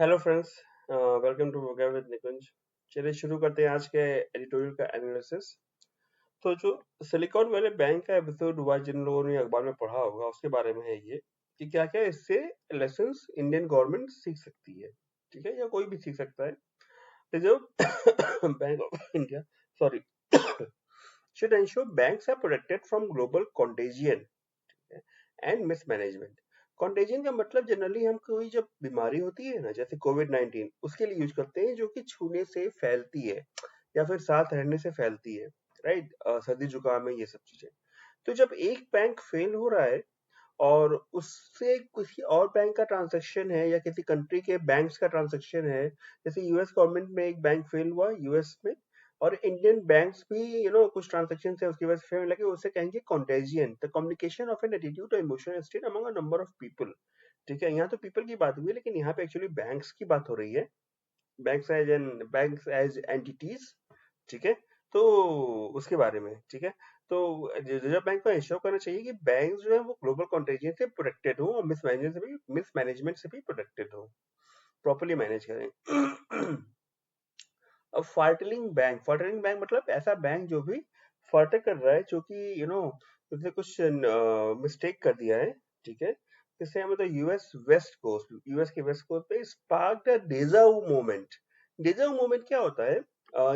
Hello friends, welcome to vocab with Nikunj. चलिए शुरू करते हैं आज के एडिटोरियल का एनालिसिस। तो जो सिलिकॉन वैली बैंक का एपिसोड हुआ, जिन लोगों ने अखबार में पढ़ा होगा, उसके बारे में है ये कि क्या क्या इससे लेसन्स इंडियन गवर्नमेंट सीख सकती है। ठीक है, या कोई भी सीख सकता है। Reserve bank of India, sorry, should ensure banks are protected from global contagion and mismanagement. Contagion का मतलब जनरली हम कोई जब बीमारी होती है ना, जैसे कोविड-19, उसके लिए यूज करते हैं, जो कि छूने से फैलती है या फिर साथ रहने से फैलती है। राइट, सर्दी जुकाम है, ये सब चीजें। तो जब एक बैंक फेल हो रहा है और उससे किसी और बैंक का ट्रांजैक्शन है या किसी कंट्री के बैंक्स का ट्रांजैक्शन है, जैसे यूएस गवर्नमेंट में एक बैंक फेल हुआ यूएस में, और इंडियन बैंक्स भी कुछ ट्रांजैक्शन है उसकी वजह से फेल लगे, उसे कहेंगे contagion, the communication of an attitude और emotional state among a number of people. ठीक है, यहाँ तो पीपल की बात हुई है, लेकिन यहाँ पे एक्चुअली बैंक्स की बात हो रही है। Banks as entities. ठीक है, तो उसके बारे में। ठीक है, तो रिजर्व बैंक को इंश्योर करना चाहिए कि बैंक जो है वो ग्लोबल कॉन्टेजियन से प्रोटेक्टेड हो और मिसमैनेजमेंट से भी प्रोटेक्टेड हो, प्रॉपर्ली मैनेज करें। अब फर्टलिंग बैंक मतलब ऐसा बैंक जो भी फर्टर कर रहा है, जो कि उसने कुछ मिस्टेक कर दिया है। ठीक है, जैसे मतलब यूएस के वेस्ट कोस्ट पे spark the deja vu moment. Deja vu moment क्या होता है?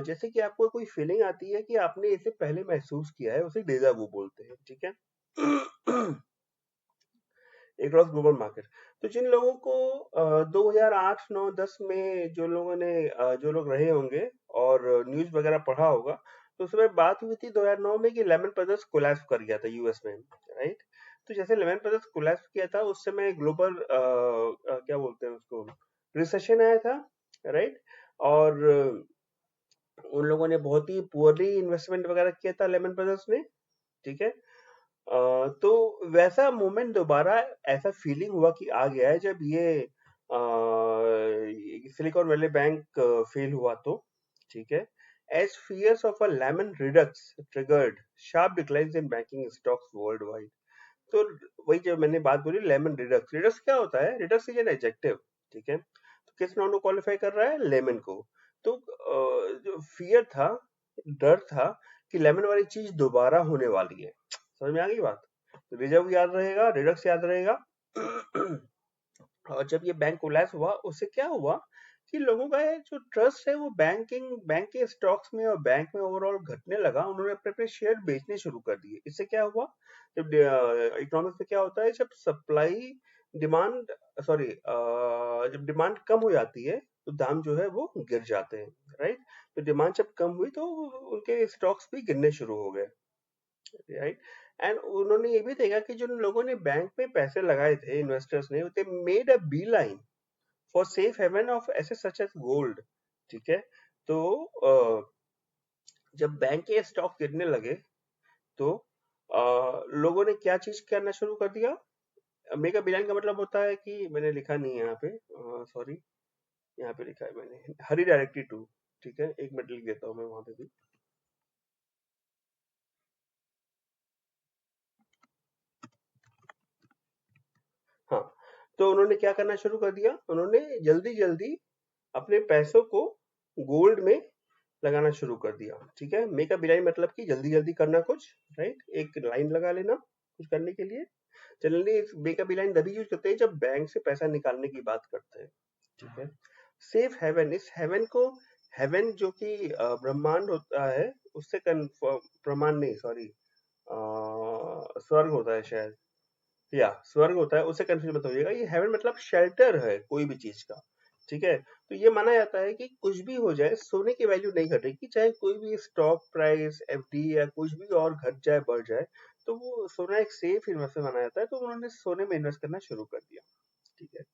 जैसे कि आपको कोई फीलिंग आती है कि आपने इसे पहले महसूस किया है, उसे डेजा वू बोलते हैं। ठीक है। Across global market. तो जिन लोगों को 2008, 9, 10 में जो लोग रहे होंगे और न्यूज़ वगैरह पढ़ा होगा, तो उसमें बात हुई थी 2009 में कि लेमन ब्रदर्स कोलैप्स कर गया था यूएस में। राइट, तो जैसे लेमन ब्रदर्स कोलैप्स किया था, उस समय ग्लोबल क्या बोलते हैं उसको, रिसेशन आया था। राइट, और उन लोगों ने बहुत ही पुअरली इन्वेस्टमेंट वगैरह किया था लेमन ब्रदर्स ने। ठीक है, तो वैसा मोमेंट दोबारा, ऐसा फीलिंग हुआ कि आ गया है जब ये सिलिकॉन वैली बैंक फेल हुआ तो। ठीक है, as fears of a Lehman redux triggered sharp declines in banking stocks world wide. तो वही जो मैंने बात बोली, लेमन रिडक्स। रिडक्स क्या होता है? Redux is an adjective. ठीक है, तो किस नाउन को क्वालिफाई कर रहा है? लेमन को। तो जो फियर था, डर था कि लेमन वाली चीज दोबारा होने वाली है। समझ में आ गई बात? तो रिजर्व याद रहेगा, रिडक्स याद रहेगा। और जब ये बैंक कोलैप्स हुआ, उससे क्या हुआ कि लोगों का ये जो ट्रस्ट है वो बैंक के स्टॉक्स में और बैंक में ओवरऑल घटने लगा। उन्होंने अपने अपने शेयर बेचने शुरू कर दिए। इससे क्या हुआ? जब इकोनॉमिक्स में क्या होता है, जब सप्लाई डिमांड सॉरी जब डिमांड कम हो जाती है तो दाम जो है वो गिर जाते हैं। राइट, तो डिमांड जब कम हुई तो उनके स्टॉक्स भी गिरने शुरू हो गए। राइट, एंड उन्होंने ये भी देखा कि जिन लोगों ने बैंक में पैसे लगाए थे, इन्वेस्टर्स ने, they made a beeline for safe haven of assets such as gold. ठीक है, तो जब बैंक के स्टॉक गिरने लगे तो लोगों ने क्या चीज करना शुरू कर दिया। मेक अ बिलियन का मतलब होता है कि, मैंने लिखा नहीं है यहाँ पे, सॉरी, यहाँ पे लिखा है मैंने, हरी डायरेक्टली टू। ठीक है, एक मिनट लिख देता हूँ मैं वहां पे भी। हाँ, तो उन्होंने क्या करना शुरू कर दिया, उन्होंने जल्दी जल्दी अपने पैसों को गोल्ड में लगाना शुरू कर दिया। ठीक है, मेक अ बिलाई मतलब कि जल्दी जल्दी करना कुछ। राइट, एक लाइन लगा लेना कुछ करने के लिए। जनरली मेक अ बिलाई तभी यूज करते हैं जब बैंक से पैसा निकालने की बात करते हैं। ठीक है, सेफ हेवन, इस हेवन को, हेवन जो कि ब्रह्मांड होता है, उससे ब्रह्मांड नहीं, सॉरी, स्वर्ग होता है शायद, या स्वर्ग होता है, उससे कंफ्यूज मत होइएगा। ये हेवन मतलब शेल्टर है कोई भी चीज का। ठीक है, तो ये माना जाता है कि कुछ भी हो जाए, सोने की वैल्यू नहीं घटेगी, चाहे कोई भी स्टॉक प्राइस, एफडी या कुछ भी और घट जाए, बढ़ जाए, तो वो सोना एक सेफ इन्वेस्टमेंट माना जाता है, तो उन्होंने सोने में इन्वेस्ट करना शुरू कर दिया। ठीक है,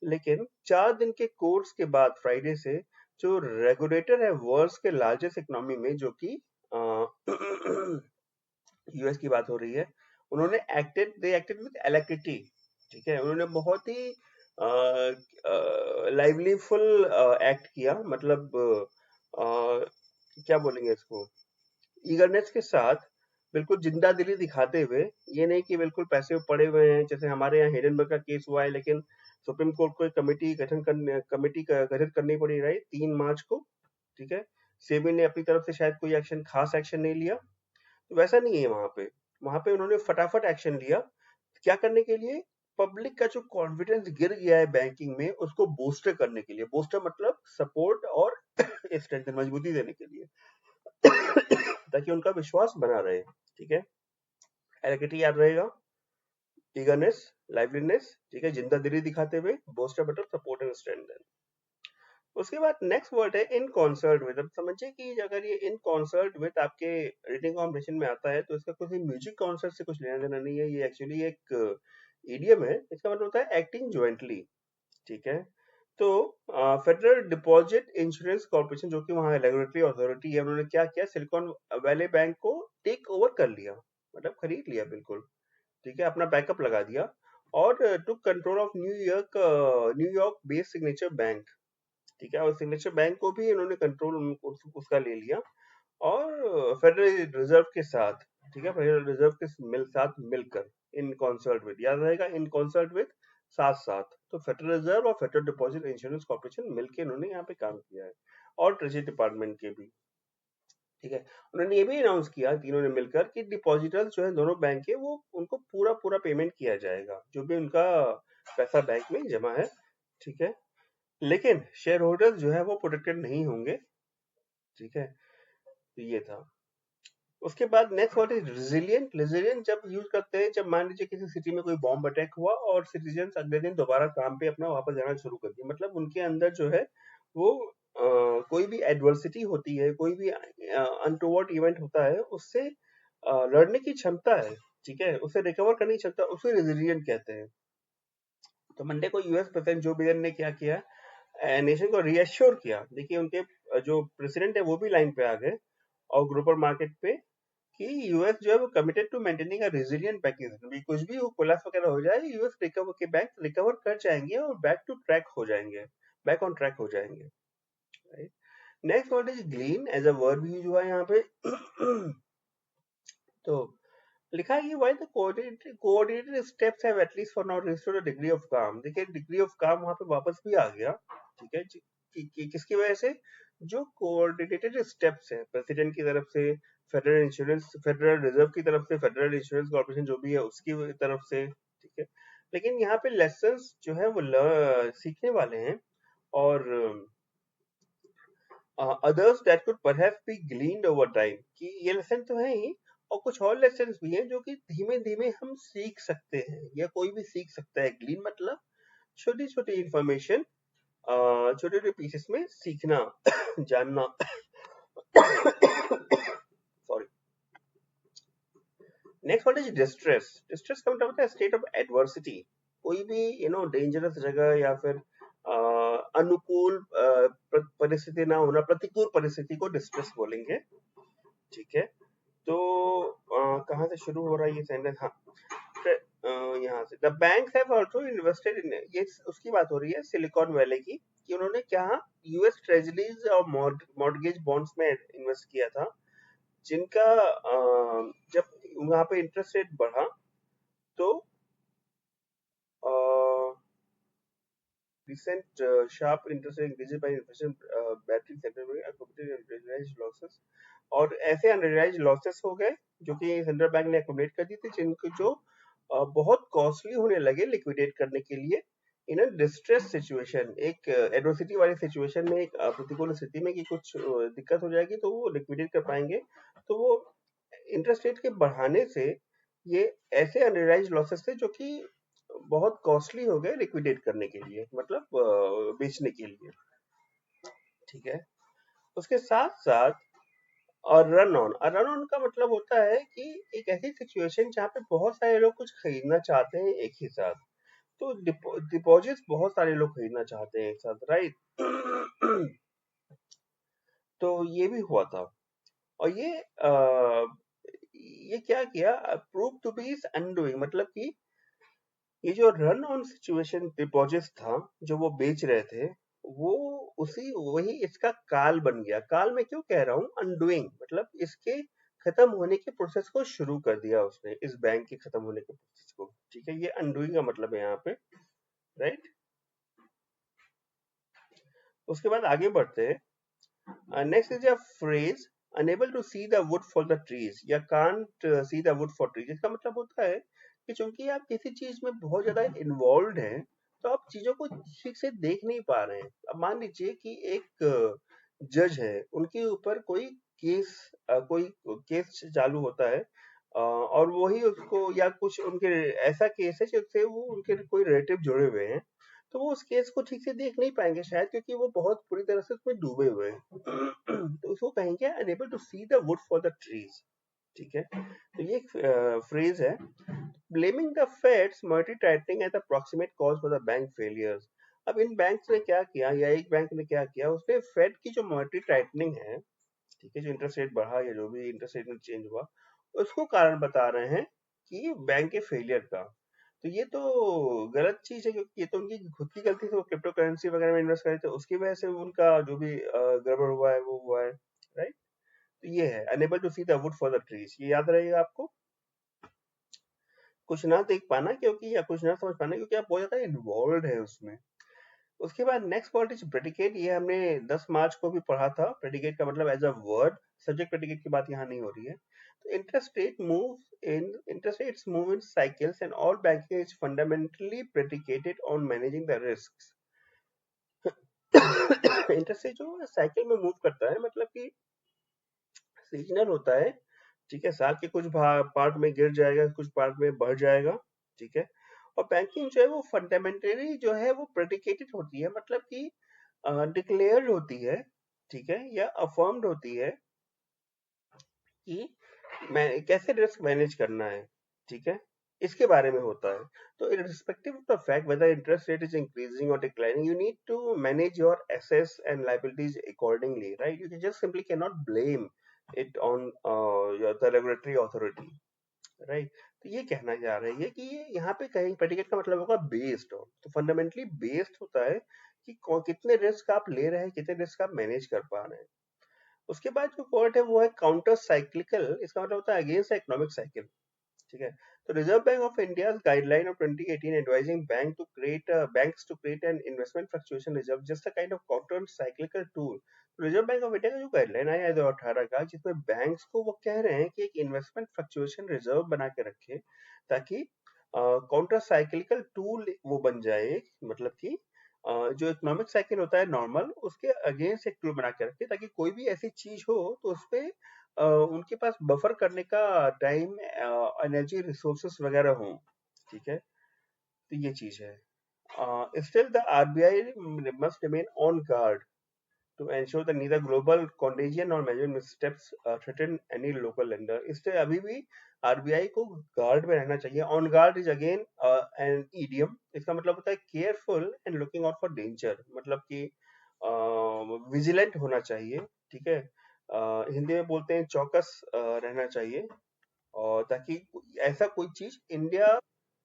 लेकिन 4 दिन के कोर्स के बाद फ्राइडे से जो रेगुलेटर है वर्ल्ड के लार्जेस्ट इकोनॉमी में, जो कि यूएस की बात हो रही है, उन्होंने दे एक्टेड विद एलेक्ट्रिटी। ठीक है, उन्होंने बहुत ही लाइवलीफुल एक्ट किया, मतलब क्या बोलेंगे इसको, ईगरनेस के साथ, बिल्कुल जिंदा दिली दिखाते हुए। ये नहीं कि बिल्कुल पैसे पड़े हुए हैं, जैसे हमारे यहाँ हिडनबर्ग का केस हुआ है, लेकिन सुप्रीम कोर्ट को एक कमेटी का गठित करनी पड़ी, राइट, 3 मार्च को, ठीक है। सेबी ने अपनी तरफ से शायद कोई खास एक्शन नहीं लिया, तो वैसा नहीं है वहां पे उन्होंने फटाफट एक्शन लिया। क्या करने के लिए? पब्लिक का जो कॉन्फिडेंस गिर गया है बैंकिंग में, उसको बूस्टर करने के लिए। बूस्टर मतलब सपोर्ट और स्ट्रेंथ, मजबूती देने के लिए, ताकि उनका विश्वास बना रहे, ठीक है। एलिक्विटी याद रहेगा, ईगरनेस, लाइवलीनेस, ठीक है, जिंदा दिली दिखाते हुए। बूस्टर मतलब सपोर्ट एंड स्ट्रेंथ। उसके बाद नेक्स्ट वर्ड है इन कॉन्सर्ट विद। अब समझिए कि अगर ये इन कॉन्सर्ट विद आपके रीडिंग कॉम्प्रिहेंशन में आता है, तो इसका कुछ म्यूजिक कॉन्सर्ट से कुछ लेना देना नहीं है। ये एक्चुअली एक इडियम है। इसका मतलब होता है एक्टिंग ज्वाइंटली, ठीक है। तो फेडरल डिपॉजिट इंश्योरेंस कॉर्पोरेशन, जो कि वहाँ रेगुलेटरी अथॉरिटी है, उन्होंने क्या किया? सिलिकॉन वैली बैंक को टेक ओवर कर लिया, मतलब खरीद लिया बिल्कुल, ठीक है, अपना बैकअप लगा दिया। और टुक control of New York based signature bank, ठीक है। और सिग्नेचर बैंक को भी इन्होंने कंट्रोल उसका ले लिया। और फेडरल रिजर्व के साथ, ठीक है, फेडरल रिजर्व के साथ मिलकर, इन कॉन्सर्ट विद, याद रहेगा, इन कॉन्सर्ट विद, साथ साथ। तो फेडरल रिजर्व और फेडरल डिपॉजिट इंश्योरेंस कॉर्पोरेशन मिलकर इन्होंने यहाँ पे काम किया है, और ट्रेजरी डिपार्टमेंट के भी, ठीक है। उन्होंने ये भी अनाउंस किया तीनों ने मिलकर कि डिपॉजिटर्स जो है दोनों बैंक के, वो उनको पूरा पूरा पेमेंट किया जाएगा, जो भी उनका पैसा बैंक में जमा है, ठीक है। लेकिन शेयर होल्डर्स जो है वो प्रोटेक्टेड नहीं होंगे, ठीक है। तो ये था। उसके बाद next what is resilient. Resilient जब यूज करते हैं, जब मान लीजिए किसी सिटी में कोई बॉम्ब अटैक हुआ और सिटीजन्स अगले दिन दोबारा काम पे अपना वापस जाना शुरू कर दिया, मतलब उनके अंदर जो है वो कोई भी एडवर्सिटी होती है, कोई भी अनटोवर्ड इवेंट होता है, उससे लड़ने की क्षमता है, ठीक है, उससे रिकवर करने की क्षमता, उसे रेजिलियंट कहते हैं। तो मंडे को यूएस प्रेसिडेंट जो बिडेन ने क्या किया? नेशन को रीएश्योर किया। देखिए उनके जो प्रेसिडेंट है वो भी लाइन पे आ गए, और ग्लोबल मार्केट पे, कि यूएस जो है वो committed to maintaining a resilient package. कुछ भी कोलैप्स वगैरह हो जाए, यूएस रिकवर के बैंक रिकवर कर जाएंगे और बैक टू ट्रैक हो जाएंगे, बैक ऑन ट्रैक हो जाएंगे, right. Next word is glean, as a verb use हुआ है यहाँ पे। तो लिखा है कि why the coordinated steps have at least for now restored a degree of calm. देखिए डिग्री ऑफ काम वहां पे वापस भी आ गया, ठीक है। किसकी वजह से? जो कोऑर्डिनेटेड स्टेप्स है प्रेसिडेंट की तरफ से, फेडरल रिजर्व की तरफ से, फेडरल इंश्योरेंस कॉर्पोरेशन जो भी है उसकी तरफ से, ठीक है। लेकिन यहाँ पे लेसन्स जो है वो सीखने वाले हैं, और others that could perhaps be gleaned over time, कि ये लेसन तो है ही, और कुछ और लेसन भी हैं जो कि धीमे धीमे हम सीख सकते हैं, या कोई भी सीख सकता है। ग्लीन मतलब छोटी छोटी इंफॉर्मेशन, छोटे छोटे पीसेस में सीखना, जानना। Sorry. Next word is distress. Distress का मतलब होता है स्टेट ऑफ एडवर्सिटी। कोई भी डेंजरस जगह, या फिर अनुकूल परिस्थिति ना होना, प्रतिकूल परिस्थिति को डिस्ट्रेस बोलेंगे, ठीक है। तो कहाँ से शुरू हो रहा है ये सेंटेंस? हाँ, यहाँ से। The banks have also invested in, ये उसकी बात हो रही है सिलिकॉन वैली की, कि उन्होंने क्या यूएस ट्रेजरीज और मॉर्गेज बॉन्ड्स में इन्वेस्ट किया था, जिनका जब वहां पे इंटरेस्ट रेट बढ़ा, तो recent sharp interest rate increases by inflation, battery central bank accumulated unrealized losses, और ऐसे अनरियलाइज लॉसेस हो गए जो कि सेंट्रल बैंक ने अक्यूमुलेट कर दी थी, जिनको जो बहुत कॉस्टली होने लगे लिक्विडेट करने के लिए, इन अ डिस्ट्रेस सिचुएशन, एक एडवर्सिटी वाली सिचुएशन में, एक प्रतिकूल स्थिति में, कि कुछ दिक्कत हो जाएगी तो वो लिक्विडेट कर पाएंगे। तो वो इंटरेस्ट रेट के बढ़ाने से ये ऐसे अनरियलाइज लॉसेस थे जो कि बहुत कॉस्टली हो गए लिक्विडेट करने के लिए, मतलब बेचने के लिए, ठीक है। उसके साथ साथ, और रन ऑन का मतलब होता है कि एक ऐसी सिचुएशन जहाँ पे बहुत सारे लोग कुछ खरीदना चाहते हैं एक ही साथ। तो डिपॉजिट्स बहुत सारे लोग खरीदना चाहते हैं एक साथ, राइट। तो ये भी हुआ था, और ये क्या किया? प्रूव टू बी अनडूइंग, मतलब कि ये जो रन ऑन सिचुएशन डिपॉजिट्स था जो वो बेच रहे थे, वो वही इसका काल बन गया। काल मैं क्यों कह रहा हूँ अनडूइंग, मतलब इसके खत्म होने के प्रोसेस को शुरू कर दिया उसने, इस बैंक के खत्म होने के प्रोसेस को, ठीक है। ये अनडूइंग का मतलब है यहाँ पे, राइट। उसके बाद आगे बढ़ते हैं। Next is a phrase unable to see the wood for the trees या can't see the wood for trees. इसका मतलब होता है कि चूंकि आप किसी चीज में बहुत ज्यादा इन्वॉल्व हैं तो आप चीजों को ठीक से देख नहीं पा रहे हैं। अब मान लीजिए कि एक जज है, उनके ऊपर कोई केस चालू होता है, और वही उसको या कुछ उनके ऐसा केस है जिससे वो उनके कोई रिलेटिव जुड़े हुए हैं, तो वो उस केस को ठीक से देख नहीं पाएंगे शायद, क्योंकि वो बहुत पूरी तरह से उसमें डूबे हुए हैं। तो उसको कहेंगे unable to see the wood for the trees. ठीक है, तो ये एक फ्रेज है। Blaming the Fed's monetary tightening as the proximate cause for the bank failures. अब इन बैंक्स ने क्या किया, या एक बैंक ने क्या किया, उसने फेड की जो मॉनेटरी टाइटनिंग है, ठीक है, जो इंटरेस्ट रेट बढ़ा या जो भी इंटरेस्ट रेट में चेंज हुआ, उसको कारण बता रहे हैं कि बैंक के फेलियर का। तो ये तो गलत चीज है, क्योंकि ये तो उनकी खुद की गलती से वो क्रिप्टो करेंसी वगैरह में इन्वेस्ट करे थे, उसकी वजह से उनका जो भी गड़बड़ हुआ है वो हुआ है, राइट। तो ये है unable to see the wood for the trees, ये याद रहेगा आपको। कुछ ना देख पाना क्योंकि, या कुछ ना समझ पाना क्योंकि आप बहुत ज्यादा इन्वॉल्व है उसमें। उसके बाद नेक्स्ट पॉइंट इज प्रेडिकेट। ये हमने 10 मार्च को भी पढ़ा था। प्रेडिकेट का मतलब as a word, subject predicate की बात यहाँ नहीं हो रही है। तो interest rates move in cycles and all banking is fundamentally predicated on managing the risk. Interest rate जो साइकिल में मूव करता है, मतलब कि सीजनल होता है। ठीक है, साल के कुछ पार्ट में गिर जाएगा, कुछ पार्ट में बढ़ जाएगा। ठीक है, और बैंकिंग जो है वो फंडामेंटली जो है वो प्रेडिकेटेड होती है, मतलब कि डिक्लेयर्ड होती है, ठीक है, या अफर्म्ड होती है कि मैं कैसे रिस्क मैनेज करना है। ठीक है, इसके बारे में होता है। तो irrespective of the fact whether interest rate is increasing or declining, you need to manage your assets and liabilities accordingly, right? You just simply cannot blame it on the regulatory authority, right. तो ये कहना चाह रही है कि ये यहाँ पे कहीं प्रेडिकेट का मतलब होगा बेस्ड ऑन। तो फंडामेंटली बेस्ड होता है कि कितने रिस्क आप ले रहे हैं, कितने रिस्क आप मैनेज कर पा रहे हैं। उसके बाद जो पॉइंट है वो है काउंटर साइक्लिकल। इसका मतलब होता है अगेंस्ट इकोनॉमिक साइकिल। ठीक है, तो reserve bank of India guideline of 2018 advising banks to create an investment fluctuation reserve just a kind of counter cyclical tool। Reserve bank of India का जो गाइडलाइन आया है 2018 का, जिसमें बैंक्स को वो कह रहे हैं कि एक इन्वेस्टमेंट फ्लक्चुएशन रिजर्व बना के रखे, ताकि काउंटर साइक्लिकल टूल वो बन जाए। मतलब कि जो इकोनॉमिक साइकिल होता है नॉर्मल, उसके अगेंस्ट एक टूल बना के रखे, ताकि कोई भी ऐसी चीज हो तो उस पे उनके पास बफर करने का टाइम, एनर्जी, रिसोर्सेस वगैरह हो। ठीक है, तो ये चीज है। Still the RBI must remain on guard to ensure that neither global contagion or management missteps threaten any local lender। इससे अभी भी आरबीआई को गार्ड में रहना चाहिए। On guard is again an idiom. इसका मतलब होता है careful and looking out for danger, मतलब कि विजिलेंट होना चाहिए। ठीक है, हिंदी में बोलते हैं चौकस रहना चाहिए, और ताकि ऐसा कोई चीज इंडिया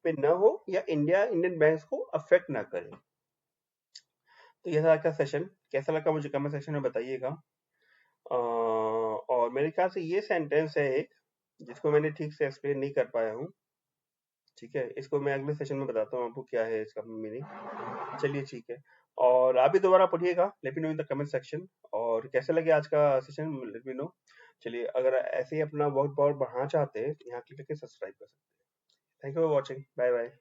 में न हो या इंडियन बैंक्स को अफेक्ट ना करे। तो ये था आज का सेशन। कैसा लगा मुझे कमेंट सेक्शन में बताइएगा। और मेरे ख्याल से ये सेंटेंस है एक, जिसको मैंने ठीक से एक्सप्लेन नहीं कर पाया हूँ। ठीक है, इसको मैं अगले सेशन में बताता हूँ आपको क्या है इसका मीनिंग। चलिए ठीक है, और आप भी दोबारा पढ़िएगा, let me know in the comment section. और कैसे लगे आज का सेशन, लेट मी नो। चलिए, अगर ऐसे ही अपना वर्क पावर बढ़ाना चाहते हैं तो यहाँ क्लिक करके सब्सक्राइब कर सकते हैं। Thank you for watching, bye bye.